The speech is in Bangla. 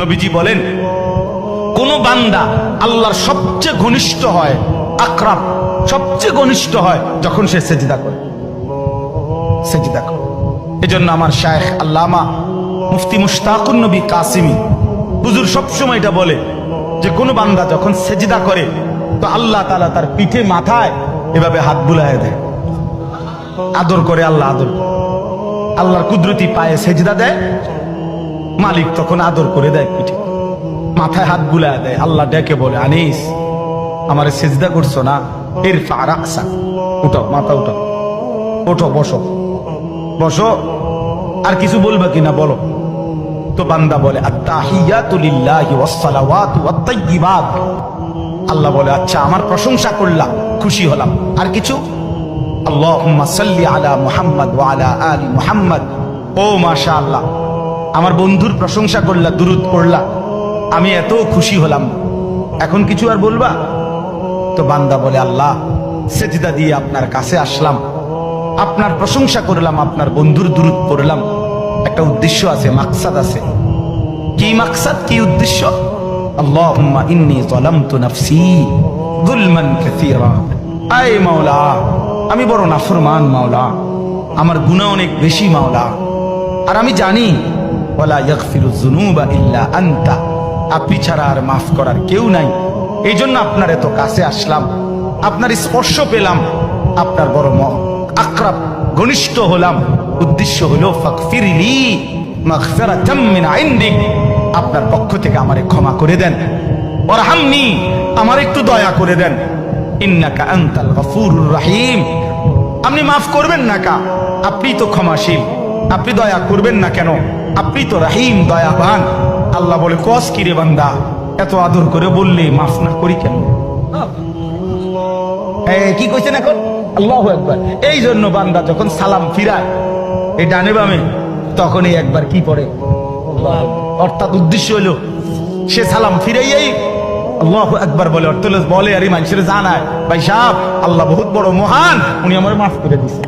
নবীজি বলেন, কোন বান্দা আল্লাহর সবচেয়ে ঘনিষ্ঠ হয়, আকরাব সবচেয়ে ঘনিষ্ঠ হয় যখন সে সেজদা করে। সেজদা করে। এজন্য আমার শায়েখ আল্লামা মুফতি মুশতাকুন নবী কাসিমি হুজুর সবসময় এটা বলে যে কোন বান্দা যখন সেজদা করে তো আল্লাহ তাআলা তার পিঠে মাথায় এভাবে হাত বুলায় দেয়, আদর করে। আল্লাহ আদর, আল্লাহর কুদরতি পায়ে সেজদা দেয়, মালিক তখন আদর করে দেয়, পিঠে মাথায় হাত বুলায় দেয়। আল্লাহ ডেকে বলে, আনিস আমারে সেজদা করছো না, ইরফা রাসা, উঠো, মাথা উঠো, ওঠো, বসো বসো। আর কিছু বলবা কিনা বলো। তো বান্দা বলে, আত্তাহিয়াতু লিল্লাহি ওয়াস সালাওয়াতু ওয়াত তাইয়্যিবাত। আল্লাহ বলে, আচ্ছা আমার প্রশংসা করলাম, খুশি হলাম, আর কিছু? আল্লাহুম্মা সাল্লি আলা মুহাম্মদ ওয়া আলা আলি মুহাম্মদ। ও মাশাআল্লাহ, আমার বন্ধুর প্রশংসা করলা, দুরূদ পড়লা, আমি এত খুশি হলাম, এখন কিছু আর বলবা? তো বান্দা বলে, আল্লাহ সেজদা দিয়ে আপনার কাছে আসলাম, আপনার প্রশংসা করলাম, আপনার বন্ধুর দুরূদ পড়লাম, একটা উদ্দেশ্য আছে, মাকসাদ আছে। কি মাকসাদ, কি উদ্দেশ্য? আল্লাহুম্মা ইন্নী যালামতু নাফসি যুলমান কাসীরা। আয় মাওলা, আমি বড় নাফরমান মাওলা, আমার গুনাহ অনেক বেশি মাওলা, আর আমি জানি ওয়ালা ইয়াগফিরুয যুনুবা ইল্লা আনতা, আপনি ছাড়া আর মাফ করার কেউ নাই। এই জন্য আপনার এত কাছে আসলাম, আপনার স্পর্শ পেলাম, আপনার বড় আকরাব ঘনিষ্ঠ হলাম। উদ্দেশ্য হলো ফাগফিরলি মাগফিরাতাম মিন ইনদিক, আপনার পক্ষ থেকে আমারে ক্ষমা করে দেন, ওয়ারহামনি, আমার একটু দয়া করে দেন। ইন্নাকা আনতাল গফুরুর রহিম, আপনি মাফ করবেন না কা, আপনি তো ক্ষমাশীল, আপনি দয়া করবেন না কেন, আপনি তো রহিম, দয়াবান। আল্লাহ বলে, কস কি রে বান্দা, এত আদর করে বললে মাফ না করি কেন? কি কইছেন এখন? আল্লাহু আকবার। এই জন্য বান্দা যখন সালাম ফিরায় এই ডানে বামে, তখনই একবার কি পড়ে, অর্থাৎ উদ্দেশ্য হলো সে সালাম ফিরাইয়াই আল্লাহু আকবার বলে, অর্থ বলে আর মানুষের জানায়, ভাই সাহেব আল্লাহ বহুত বড় মহান, উনি আমার মাফ করে দিচ্ছে।